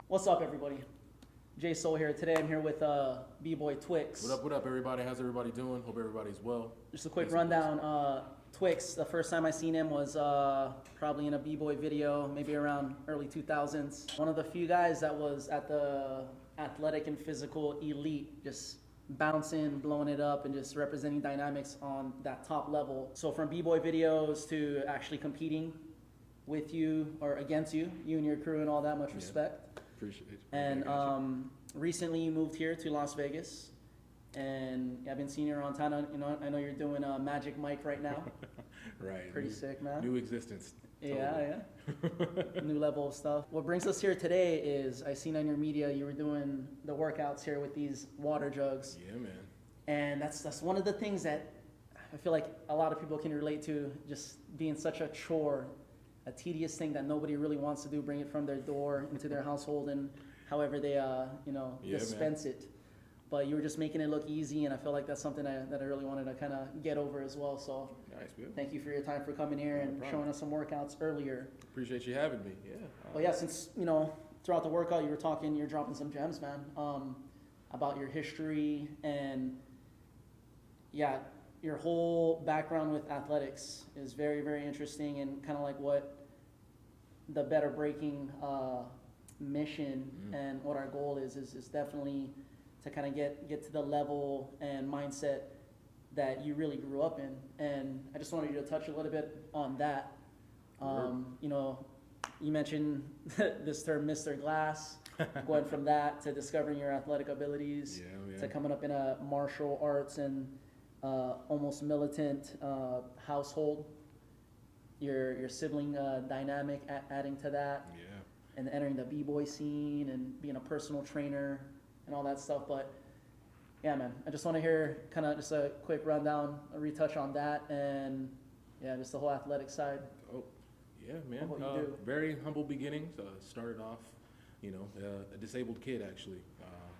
What's up, everybody? J Soul here. Today I'm here with BBOY Twixx. What up, everybody? How's everybody doing? Hope everybody's well. Just a quick rundown. Twixx, the first time I seen him was probably in a BBOY video, maybe around early 2000s. One of the few guys that was at the athletic and physical elite, just bouncing, blowing it up, and just representing dynamics on that top level. So from BBOY videos to actually competing with you or against you and your crew and all that, much respect. Appreciate it. And recently you moved here to Las Vegas, and I've been seeing you around town. I know you're doing a Magic Mike right now. Right. Pretty sick, man. New existence. Totally. Yeah. New level of stuff. What brings us here today is I seen on your media you were doing the workouts here with these water jugs. Yeah, man. And that's one of the things that I feel like a lot of people can relate to, just being such a chore, a tedious thing that nobody really wants to do, bring it from their door into their household and however they dispense it. But you were just making it look easy, and I feel like that's something that I really wanted to kind of get over as well. So nice, man. Thank you for your time for coming here and showing us some workouts earlier. Appreciate you having me. Yeah. Well, yeah, since throughout the workout you're dropping some gems, man, about your history and your whole background with athletics is very, very interesting, and kind of like what the BTRbreakin mission and what our goal is definitely to kind of get to the level and mindset that you really grew up in. And I just wanted you to touch a little bit on that. You mentioned this term, Mr. Glass, going from that to discovering your athletic abilities, to coming up in a martial arts and almost militant household, your sibling dynamic adding to that, and entering the b-boy scene and being a personal trainer and all that stuff. But yeah, man, I just want to hear kind of just a quick rundown, a retouch on that, and just the whole athletic side. Oh, yeah, man. What you do. Very humble beginnings. Started off, a disabled kid actually,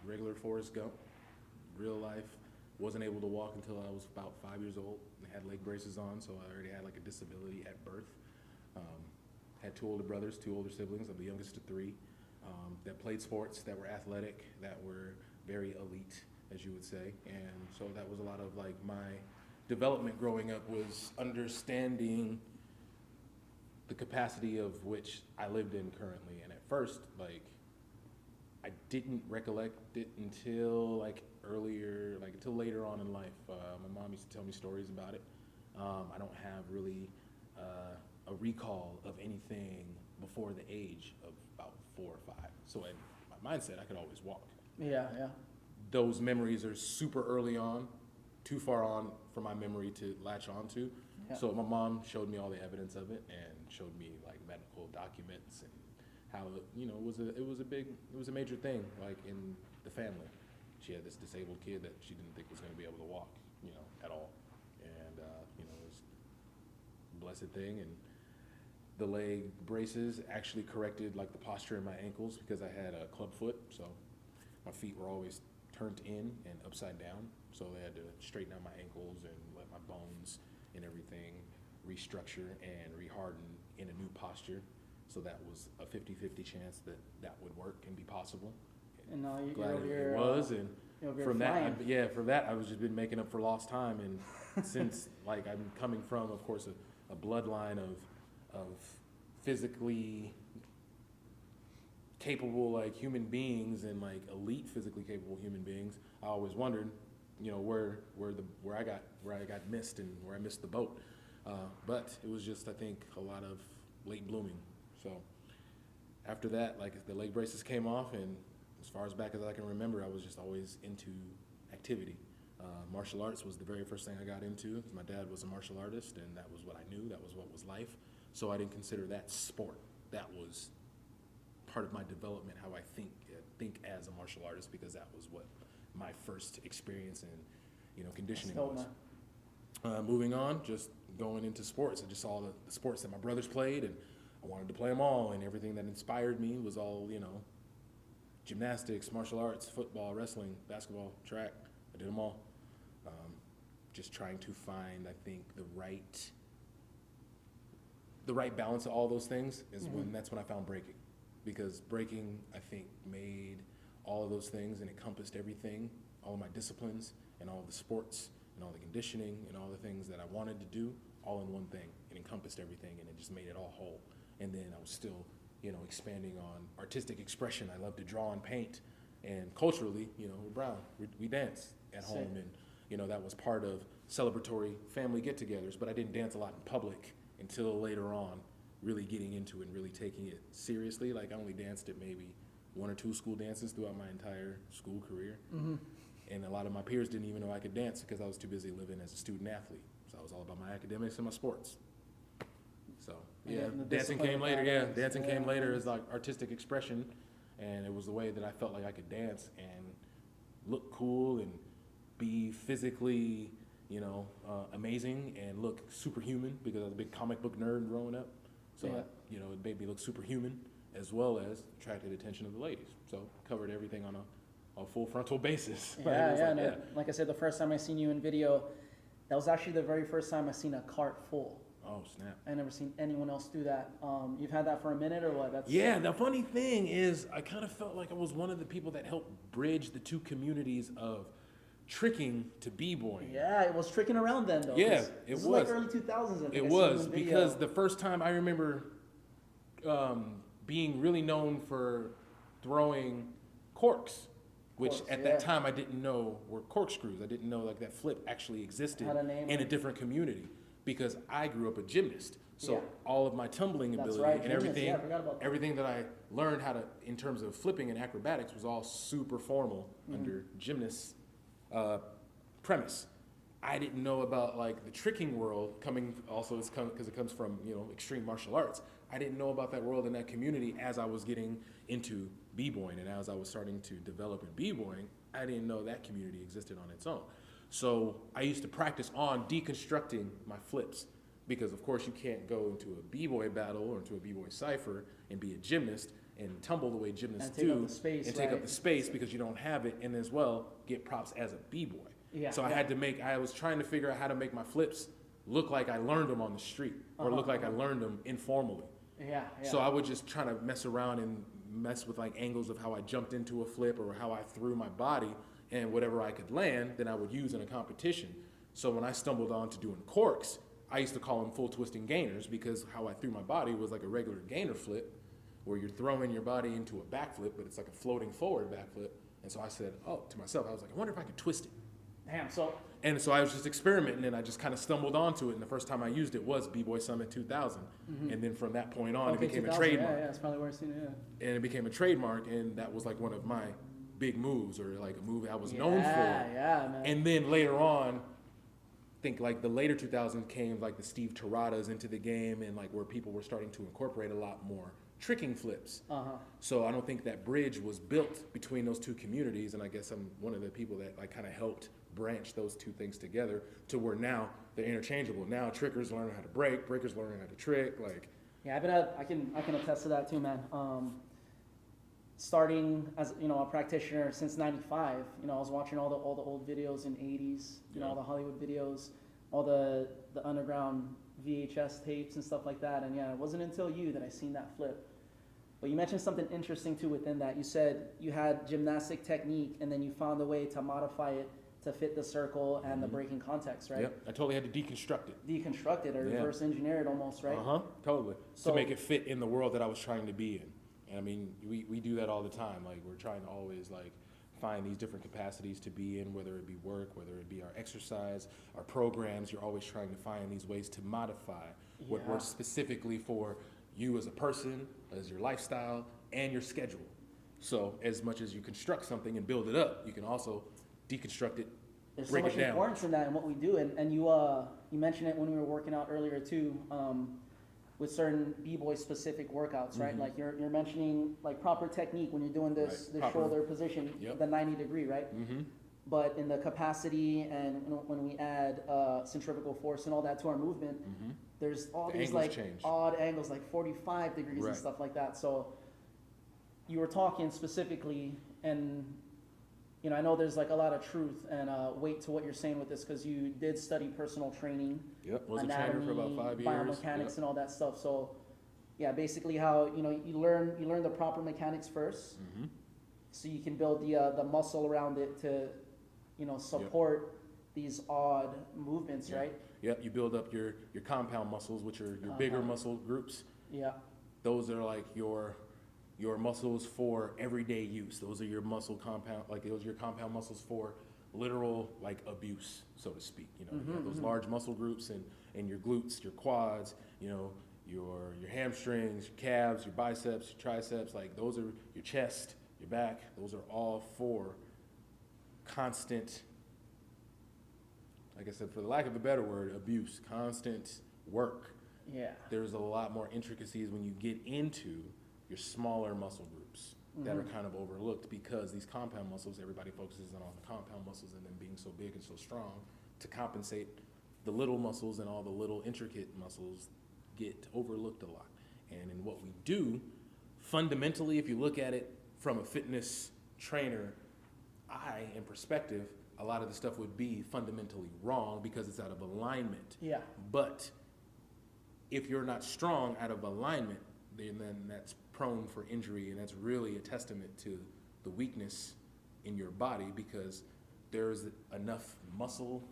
regular Forrest Gump, real life. Wasn't able to walk until I was about 5 years old. I had leg braces on, so I already had like a disability at birth. Had two older brothers, two older siblings. I'm the youngest of three that played sports, that were athletic, that were very elite, as you would say. And so that was a lot of like my development growing up, was understanding the capacity of which I lived in currently. And at first, like, I didn't recollect it until until later on in life. My mom used to tell me stories about it. I don't have really a recall of anything before the age of about 4 or 5. So in my mindset, I could always walk. Yeah. Those memories are super early on, too far on for my memory to latch onto. Yeah. So my mom showed me all the evidence of it and showed me like medical documents and how it was a major thing like in the family. She had this disabled kid that she didn't think was going to be able to walk, at all, and it was a blessed thing. And the leg braces actually corrected like the posture in my ankles because I had a club foot, so my feet were always turned in and upside down. So they had to straighten out my ankles and let my bones and everything restructure and reharden in a new posture. So that was a 50-50 chance that would work and be possible. And now you're glad over here, it was, and from that, I've just been making up for lost time. And since like I'm coming from, of course, a bloodline of physically capable like human beings and like elite physically capable human beings, I always wondered, where I got missed and where I missed the boat. But it was just, I think, a lot of late blooming. So after that, like the leg braces came off, and as far as back as I can remember, I was just always into activity. Martial arts was the very first thing I got into. My dad was a martial artist, and that was what I knew. That was what was life. So I didn't consider that sport. that was part of my development, how I think as a martial artist, because that was what my first experience in, you know, conditioning was. Moving on, just going into sports. I just saw the sports that my brothers played, and I wanted to play them all, and everything that inspired me was all, you know, gymnastics, martial arts, football, wrestling, basketball, track. I did them all. Just trying to find, I think, the right balance of all those things is that's when I found breaking. Because breaking, I think, made all of those things and encompassed everything, all of my disciplines and all of the sports and all the conditioning and all the things that I wanted to do all in one thing. It encompassed everything, and it just made it all whole. And then I was still, you know, expanding on artistic expression. I love to draw and paint. And culturally, you know, we're brown. We dance at home, and, you know, that was part of celebratory family get-togethers, but I didn't dance a lot in public until later on, really getting into it and really taking it seriously. Like, I only danced at maybe 1 or 2 school dances throughout my entire school career. And a lot of my peers didn't even know I could dance because I was too busy living as a student athlete. So I was all about my academics and my sports. So, yeah, dancing came later. Yeah, dancing came later as like artistic expression, and it was the way that I felt like I could dance and look cool and be physically, you know, amazing and look superhuman, because I was a big comic book nerd growing up. So, you know, it made me look superhuman, as well as attracted the attention of the ladies. So covered everything on a full frontal basis. Like I said, the first time I seen you in video, that was actually the very first time I seen a cart full. Oh, snap. I never seen anyone else do that. You've had that for a minute or what? Yeah, the funny thing is I kind of felt like I was one of the people that helped bridge the two communities of tricking to b-boying. Yeah, it was tricking around then, though. Yeah, it was. Like early 2000s, I think. It was, because the first time I remember being really known for throwing corks, which at that time I didn't know were corkscrews. I didn't know like that flip actually existed in a different community, because I grew up a gymnast. So all of my tumbling ability and everything that I learned how to, in terms of flipping and acrobatics, was all super formal under gymnasts premise. I didn't know about like the tricking world coming also because it comes from, you know, extreme martial arts. I didn't know about that world and that community as I was getting into b-boying, and as I was starting to develop in b-boying, I didn't know that community existed on its own. So I used to practice on deconstructing my flips, because of course you can't go into a b-boy battle or into a b-boy cipher and be a gymnast and tumble the way gymnasts do and take up the space because you don't have it, and as well get props as a b-boy. So I was trying to figure out how to make my flips look like I learned them on the street or look like I learned them informally. So I would just try to mess around and mess with like angles of how I jumped into a flip or how I threw my body, and whatever I could land, then I would use in a competition. So when I stumbled on to doing corks, I used to call them full twisting gainers, because how I threw my body was like a regular gainer flip, where you're throwing your body into a backflip, but it's like a floating forward backflip. And so I said, to myself, I was like, I wonder if I could twist it. Damn, And so I was just experimenting, and I just kind of stumbled onto it. And the first time I used it was B-Boy Summit 2000. And then from that point on, it became a trademark. Yeah, that's probably where I've seen it, And it became a trademark, and that was like one of my big moves, or like a move I was known for. Man. And then later on, I think like the later 2000s came like the Steve Taradas into the game, and like where people were starting to incorporate a lot more tricking flips. So I don't think that bridge was built between those two communities, and I guess I'm one of the people that like kind of helped branch those two things together to where now they're interchangeable. Now trickers learn how to break, breakers learn how to trick. Like, yeah, I can attest to that too, man. Starting as, you know, a practitioner since '95, you know, I was watching all the old videos in '80s, you know, all the Hollywood videos, all the underground VHS tapes and stuff like that. And yeah, it wasn't until you that I seen that flip. But you mentioned something interesting too within that. You said you had gymnastic technique, and then you found a way to modify it to fit the circle and the breaking context, right? Yep, I totally had to deconstruct it. Deconstruct it, or reverse engineer it almost, right? Totally. So, to make it fit in the world that I was trying to be in. And I mean, we do that all the time. Like, we're trying to always like find these different capacities to be in, whether it be work, whether it be our exercise, our programs. You're always trying to find these ways to modify what works specifically for you as a person, as your lifestyle, and your schedule. So as much as you construct something and build it up, you can also deconstruct it, There's break so much it down. importance in that and what we do. And you mentioned it when we were working out earlier too. with certain B-boy specific workouts, right? Mhm. Like you're mentioning like proper technique when you're doing this Right. this Proper. shoulder position, Yep. the 90-degree, right? Mm-hmm. But in the capacity and when we add centrifugal force and all that to our movement, Mm-hmm. there's all The these angles like change. odd angles, like 45 degrees Right. and stuff like that. So you were talking specifically, and you know, I know there's like a lot of truth and weight to what you're saying with this because you did study personal training, Yep. Was anatomy, a trainer for about 5 years. biomechanics, Yep. and all that stuff. So yeah, basically how you learn the proper mechanics first, Mm-hmm. so you can build the muscle around it to support these odd movements, Yeah. right? Yep. You build up your compound muscles, which are your bigger muscle groups. Yeah. Those are like your muscles for everyday use. Those are your muscle compound, like those are your compound muscles for literal like abuse, so to speak. You have those large muscle groups and your glutes, your quads, your hamstrings, your calves, your biceps, your triceps, like those are your chest, your back. Those are all for constant, like I said, for the lack of a better word, abuse, constant work. Yeah. There's a lot more intricacies when you get into your smaller muscle groups that are kind of overlooked because these compound muscles, everybody focuses on the compound muscles and them being so big and so strong to compensate the little muscles, and all the little intricate muscles get overlooked a lot. And in what we do, fundamentally, if you look at it from a fitness trainer eye and perspective, a lot of the stuff would be fundamentally wrong because it's out of alignment. Yeah. But if you're not strong out of alignment, then that's prone for injury, and that's really a testament to the weakness in your body because there's enough muscle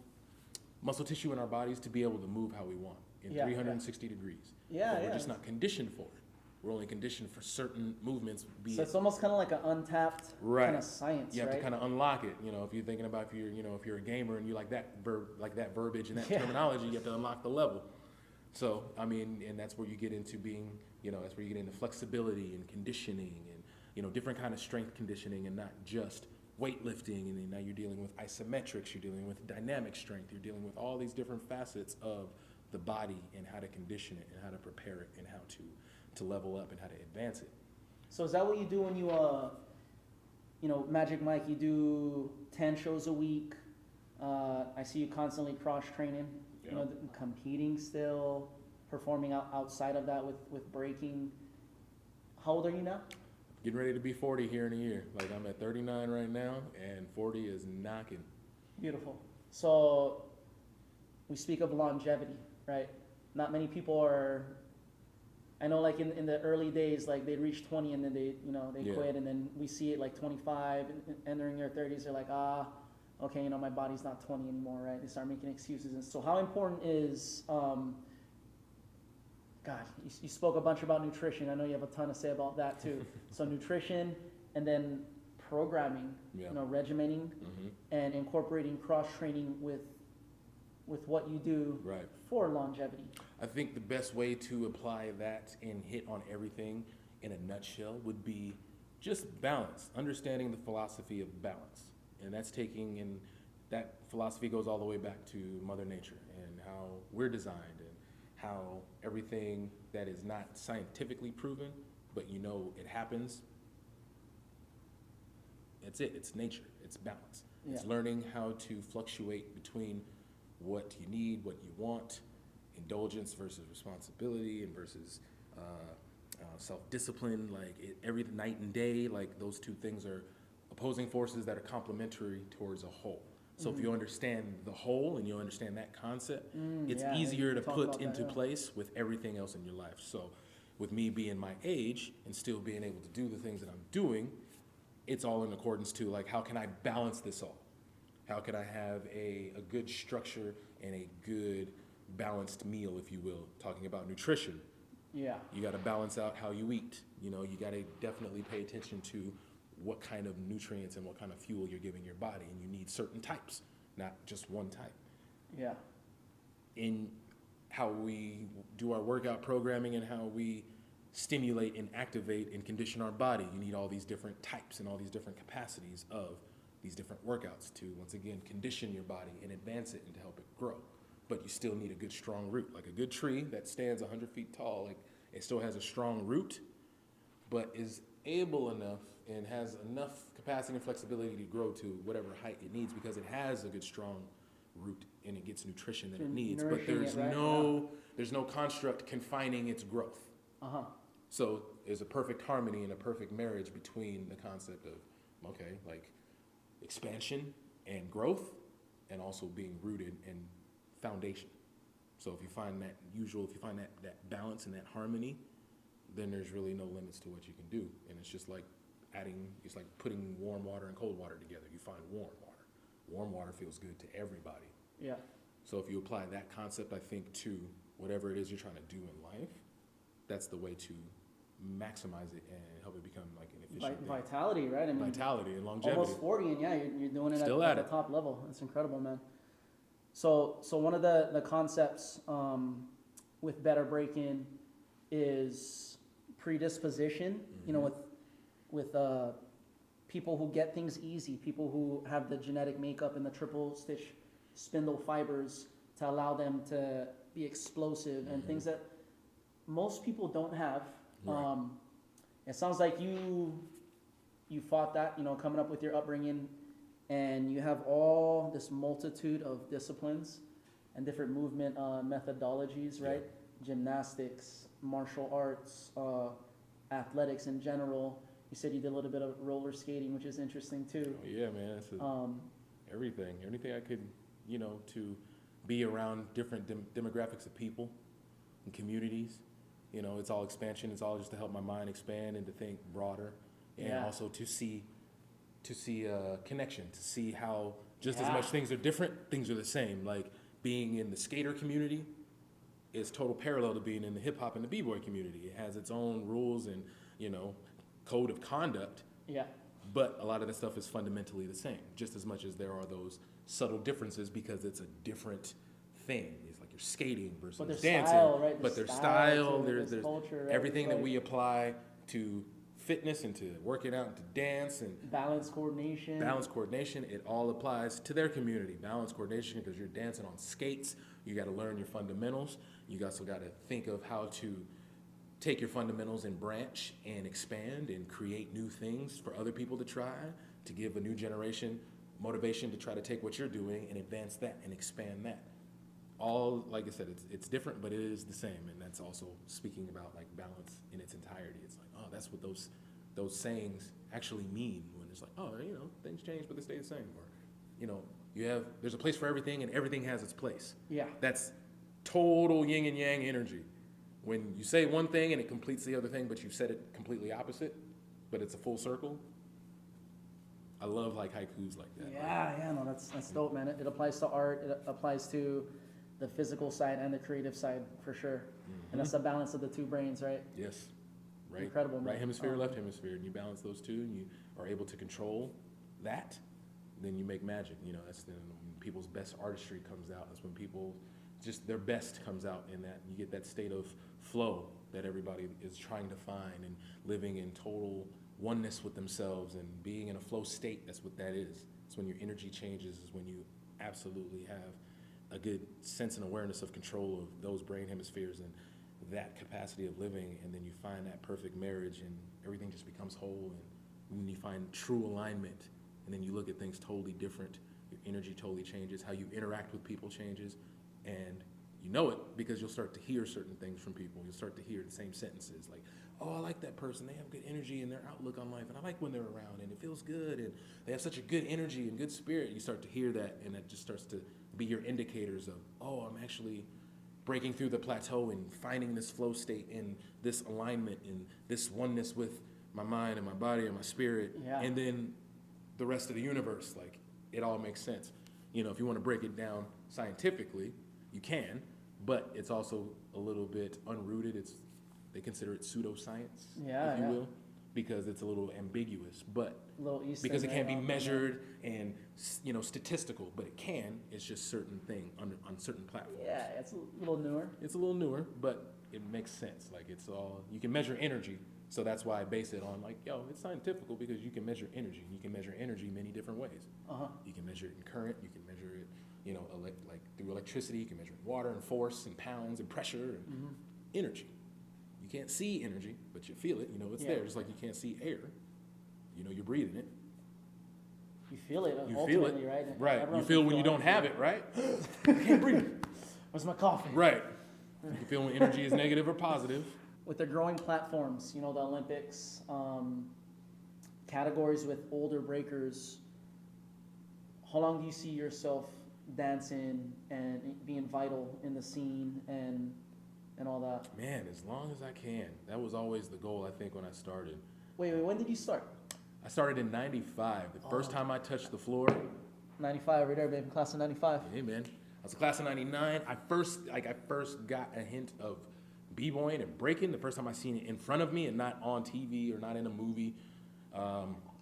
tissue in our bodies to be able to move how we want in 360 degrees. Yeah, but we're yeah. just not conditioned for it. We're only conditioned for certain movements. So it's almost kind of like an untapped kind of science, You have right? to kind of unlock it. If you're thinking about if you're a gamer and you like that verbiage and that terminology, you have to unlock the level. So and that's where you get into being, that's where you get into flexibility and conditioning and different kind of strength conditioning, and not just weightlifting. And then now you're dealing with isometrics, you're dealing with dynamic strength, you're dealing with all these different facets of the body and how to condition it and how to prepare it and how to level up and how to advance it. So is that what you do when you, Magic Mike, you do 10 shows a week? I see you constantly cross training, competing still, performing outside of that with breaking. How old are you now? Getting ready to be 40 here in a year. Like I'm at 39 right now, and 40 is knocking. Beautiful. So we speak of longevity, right? Not many people are. I know, like in the early days, like they reach 20 and then they quit, and then we see it like 25, entering their 30s, they're like, okay, my body's not 20 anymore, right? They start making excuses. And so how important is, God, you spoke a bunch about nutrition. I know you have a ton to say about that too. So nutrition, and then programming, regimenting, and incorporating cross-training with what you do for longevity. I think the best way to apply that and hit on everything in a nutshell would be just balance, understanding the philosophy of balance. And that's and that philosophy goes all the way back to Mother Nature and how we're designed and how everything that is not scientifically proven, but it happens, it's nature, it's balance. Yeah. It's learning how to fluctuate between what you need, what you want, indulgence versus responsibility, and versus self-discipline, every night and day, those two things are opposing forces that are complementary towards a whole. So if you understand the whole and you understand that concept, it's easier to put into place with everything else in your life. So with me being my age and still being able to do the things that I'm doing, it's all in accordance to how can I balance this all? How can I have a good structure and a good balanced meal, if you will, talking about nutrition? Yeah. You got to balance out how you eat. You got to definitely pay attention to what kind of nutrients and what kind of fuel you're giving your body, and you need certain types, not just one type. Yeah. In how we do our workout programming and how we stimulate and activate and condition our body, you need all these different types and all these different capacities of these different workouts to, once again, condition your body and advance it and to help it grow. but you still need a good strong root. Like a good tree that stands 100 feet tall, like it still has a strong root, but is able enough and has enough capacity and flexibility to grow to whatever height it needs because it has a good strong root and it gets nutrition that it needs. But there's no construct confining its growth. So there's a perfect harmony and a perfect marriage between the concept of, okay, like expansion and growth and also being rooted in foundation. So if you find that balance and that harmony, then there's really no limits to what you can do. And it's just like it's like putting warm water and cold water together. You find warm water. Warm water feels good to everybody. Yeah. So if you apply that concept, I think, to whatever it is you're trying to do in life, that's the way to maximize it and help it become like an efficient vitality, right? I mean, vitality and longevity. Almost 40, and yeah, you're doing it Still at the top level. It's incredible, man. So one of the concepts with BTRbreakin is predisposition. Mm-hmm. You know, with people who get things easy, people who have the genetic makeup and the triple stitch spindle fibers to allow them to be explosive and things that most people don't have. Right. It sounds like you fought that, you know, coming up with your upbringing, and you have all this multitude of disciplines and different movement methodologies, right? Yeah. Gymnastics, martial arts, athletics in general. You said you did a little bit of roller skating, which is interesting too. Oh, yeah, man. That's everything I could, you know, to be around different demographics of people and communities. You know, it's all expansion. It's all just to help my mind expand and to think broader, and also to see connection, to see how just as much things are different, things are the same. Like being in the skater community is total parallel to being in the hip hop and the B-boy community. It has its own rules and, you know, code of conduct. Yeah. But a lot of the stuff is fundamentally the same, just as much as there are those subtle differences because it's a different thing. It's like you're skating versus dancing. Style, right? But there's style, there's culture, right? Everything that we apply to fitness and to working out and to dance and balance coordination, it all applies to their community. Balance coordination, because you're dancing on skates, you got to learn your fundamentals. You also got to think of how to take your fundamentals and branch and expand and create new things for other people to try, to give a new generation motivation to try to take what you're doing and advance that and expand that. All, like I said, it's different, but it is the same. And that's also speaking about like balance in its entirety. It's like, oh, that's what those sayings actually mean, when it's like, oh, you know, things change, but they stay the same. Or, you know, there's a place for everything and everything has its place. Yeah. That's total yin and yang energy. When you say one thing and it completes the other thing, but you've said it completely opposite, but it's a full circle. I love like haikus like that. Yeah, no, that's dope, man. It applies to art. It applies to the physical side and the creative side for sure. And that's the balance of the two brains, right? Yes. Right. Incredible, man. Right hemisphere, left hemisphere, and you balance those two, and you are able to control that. Then you make magic. You know, that's when people's best artistry comes out. That's when people just their best comes out in that. You get that state of flow that everybody is trying to find and living in total oneness with themselves and being in a flow state. That's what that is. It's when your energy changes, is when you absolutely have a good sense and awareness of control of those brain hemispheres and that capacity of living, and then you find that perfect marriage and everything just becomes whole, and when you find true alignment, and then you look at things totally different, your energy totally changes, how you interact with people changes, and you know it because you'll start to hear certain things from people. You'll start to hear the same sentences like, oh, I like that person. They have good energy in their outlook on life, and I like when they're around, and it feels good, and they have such a good energy and good spirit. You start to hear that, and that just starts to be your indicators of, oh, I'm actually breaking through the plateau and finding this flow state and this alignment and this oneness with my mind and my body and my spirit. Yeah. And then the rest of the universe, like, it all makes sense. You know, if you want to break it down scientifically, you can, but it's also a little bit unrooted. They consider it pseudoscience, if you will, because it's a little ambiguous, but because it can't be measured and, you know, statistical, but it can. It's just certain thing on certain platforms. Yeah, it's a little newer. It's a little newer, but it makes sense. Like, it's all, you can measure energy, so that's why I base it on, like, it's scientific because you can measure energy. You can measure energy many different ways. You can measure it in current, you can measure it you know, like through electricity, you can measure water and force and pounds and pressure and energy. You can't see energy, but you feel it. You know, it's there. Just like you can't see air. You know, you're breathing it. You feel it. You feel it, right? right? Everyone You feel can when you don't have it, right? I can't breathe. Where's my coffee? Right. You feel when energy is negative or positive. With the growing platforms, you know, the Olympics, categories with older breakers, how long do you see yourself dancing and being vital in the scene and all that? Man, as long as I can. That was always the goal, I think, when I started. Wait, when did you start? I started in 95. The first time I touched the floor. 95, right there, baby. Class of 95. Hey, man. I was a class of 99. I first got a hint of BBOYing and breaking the first time I seen it in front of me and not on TV or not in a movie.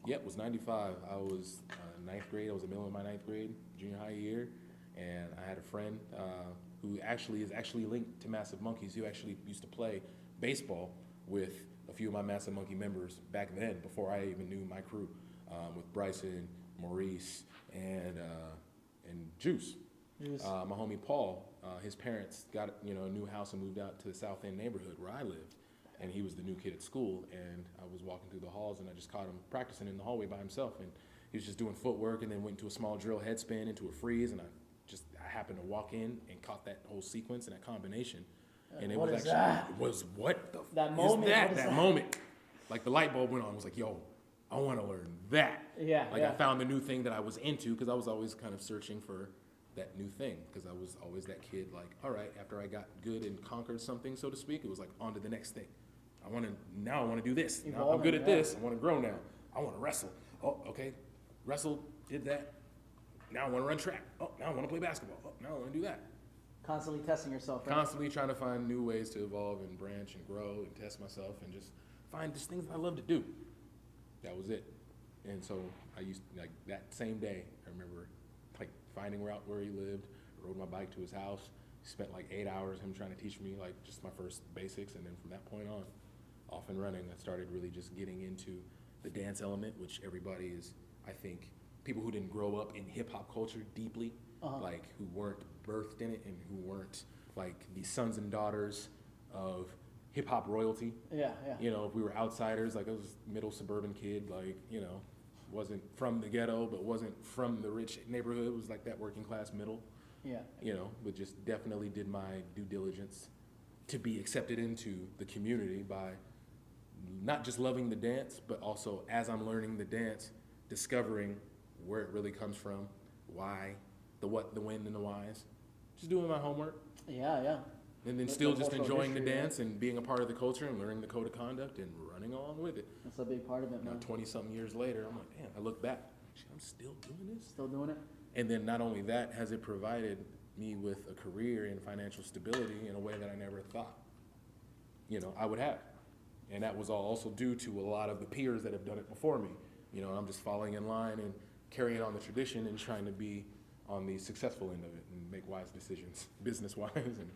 It was 95. I was ninth grade. I was in the middle of my ninth grade, junior high year. And I had a friend who is actually linked to Massive Monkeys, who actually used to play baseball with a few of my Massive Monkey members back then, before I even knew my crew, with Bryson, Maurice, and Juice. My homie Paul, his parents got a new house and moved out to the South End neighborhood where I lived, and he was the new kid at school. And I was walking through the halls, and I just caught him practicing in the hallway by himself, and he was just doing footwork, and then went into a small drill head spin into a freeze, and I happened to walk in and caught that whole sequence and that combination. And it What was is actually, that? it was what the That f- moment, is what is that that? moment. Like the light bulb went on. I was like, yo, I want to learn that. Yeah, Like yeah. I found the new thing that I was into, because I was always kind of searching for that new thing, because I was always that kid like, all right, after I got good and conquered something, so to speak, it was like on to the next thing. I want to do this. Now I'm Evolving, good at yeah. this. I want to grow now. I want to wrestle. Oh, okay. Wrestle, did that. Now I want to run track. Oh, now I want to play basketball. Oh, now I want to do that. Constantly testing yourself, right? Constantly trying to find new ways to evolve and branch and grow and test myself and just find just things that I love to do. That was it. And so I used, like, that same day, I remember like finding out where he lived, rode my bike to his house, spent like 8 hours him trying to teach me like just my first basics, and then from that point on, off and running, I started really just getting into the dance element, which everybody is, I think, people who didn't grow up in hip hop culture deeply, like who weren't birthed in it and who weren't like the sons and daughters of hip hop royalty. Yeah, yeah. You know, if we were outsiders, like I was a middle suburban kid, like, you know, wasn't from the ghetto, but wasn't from the rich neighborhood. It was like that working class middle. Yeah. You know, but just definitely did my due diligence to be accepted into the community by not just loving the dance, but also as I'm learning the dance, discovering where it really comes from, why, the what, the when, and the whys. Just doing my homework. Yeah, yeah. And then The still just cultural enjoying the history, dance and being a part of the culture and learning the code of conduct and running along with it. That's a big part of it, Now, man. 20-something years later, I'm like, damn, I look back, I'm still doing this? Still doing it? And then not only that, has it provided me with a career and financial stability in a way that I never thought, you know, I would have. And that was all also due to a lot of the peers that have done it before me. You know, I'm just following in line and carrying on the tradition and trying to be on the successful end of it and make wise decisions, business-wise, and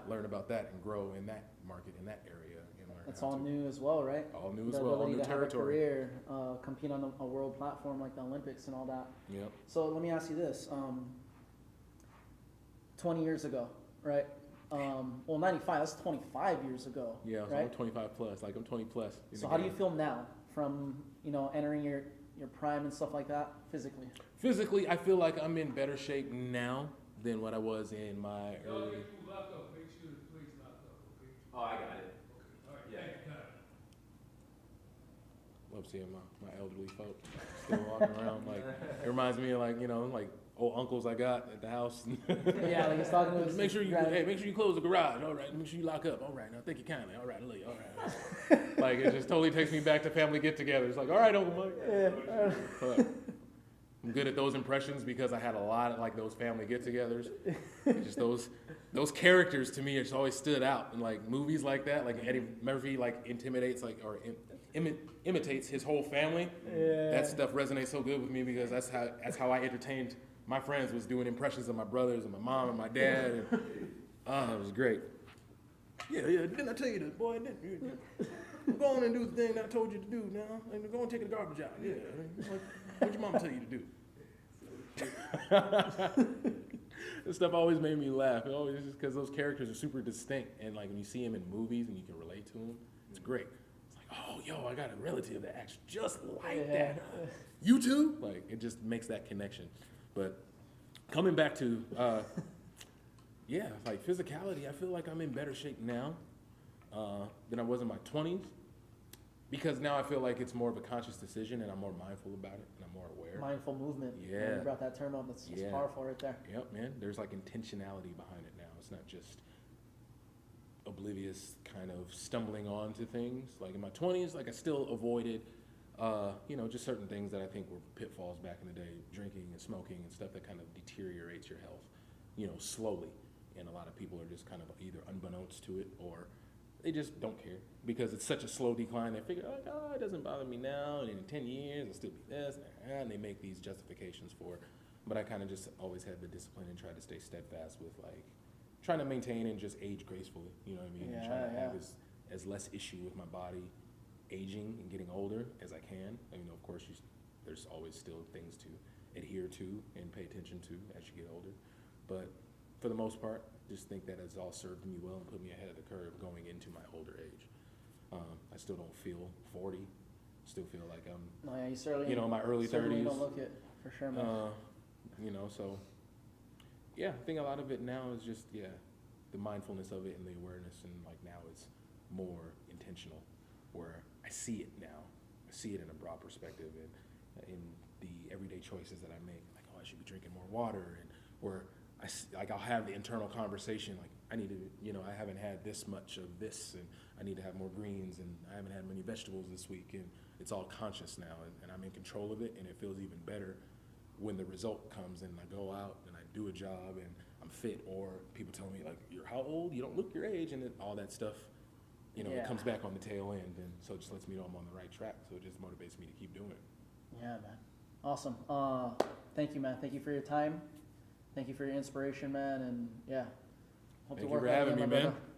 learn about that and grow in that market, in that area. And learn That's how all to. new as well, right? All new as The well, all ability new to have a territory. career, compete on a world platform like the Olympics and all that. Yep. So let me ask you this: 20 years ago, right? Well, 95. That's 25 years ago. Yeah, so right? I'm 25 plus, like I'm 20 plus. in So the how do you game. feel now, from entering your prime and stuff like that, physically? Physically, I feel like I'm in better shape now than what I was in my early. Oh, I got it. Yeah. Love seeing my elderly folk still walking around. Like, it reminds me of like, you know, like old uncles I got at the house. Yeah, like he's talking to his Make sure you grand- make sure you close the garage. All right, make sure you lock up. All right, now thank you kindly. All right, I love you. All right. Like, it just totally takes me back to family get-togethers. Like, all right, Uncle Mike. But I'm good at those impressions because I had a lot of like those family get-togethers. Just those characters to me, it's always stood out in like movies like that. Like Eddie Murphy like intimidates like or imitates his whole family. Yeah. That stuff resonates so good with me because that's how I entertained my friends, was doing impressions of my brothers and my mom and my dad. And, it was great. Yeah, didn't I tell you that, boy? Go on and do the thing that I told you to do now. And go and take the garbage out. Yeah. Like, what'd your mom tell you to do? This stuff always made me laugh. It always just because those characters are super distinct, and like when you see them in movies and you can relate to them, it's great. It's like, oh, yo, I got a relative that acts just like that. You too? Like it just makes that connection. But coming back to, yeah, like physicality, I feel like I'm in better shape now than I was in my 20s. Because now I feel like it's more of a conscious decision and I'm more mindful about it and I'm more aware. Mindful movement. Yeah. You brought that term up. That's Yeah. powerful right there. Yep, man. There's like intentionality behind it now. It's not just oblivious kind of stumbling onto things. Like in my 20s, like I still avoided, you know, just certain things that I think were pitfalls back in the day, drinking and smoking and stuff that kind of deteriorates your health, you know, slowly. And a lot of people are just kind of either unbeknownst to it or they just don't care because it's such a slow decline. They figure, like, oh, it doesn't bother me now, and in 10 years, it'll still be this, and they make these justifications for it. But I kind of just always had the discipline and tried to stay steadfast with, like, trying to maintain and just age gracefully, you know what I mean? And trying to have as less issue with my body aging and getting older as I can. And, you know, of course, there's always still things to adhere to and pay attention to as you get older. But for the most part, just think that it's all served me well and put me ahead of the curve going into my older age. I still don't feel 40. Still feel like I'm, No, yeah, you certainly, you know, in my early 30s. certainly don't look it, for sure, man. You know, so yeah, I think a lot of it now is just, yeah, the mindfulness of it and the awareness, and like now it's more intentional where I see it now. I see it in a broad perspective and in the everyday choices that I make. Like, oh, I should be drinking more water, and where like I'll have the internal conversation like I need to, you know, I haven't had this much of this and I need to have more greens and I haven't had many vegetables this week, and it's all conscious now and I'm in control of it, and it feels even better when the result comes and I go out and I do a job and I'm fit, or people tell me like, you're how old? You don't look your age, and all that stuff, you know, it comes back on the tail end, and so it just lets me know I'm on the right track, so it just motivates me to keep doing it. Yeah, man. Awesome. Thank you, man. Thank you for your time. Thank you for your inspiration, man, and yeah. Hope Thank to you work for out having again, me, my man. brother.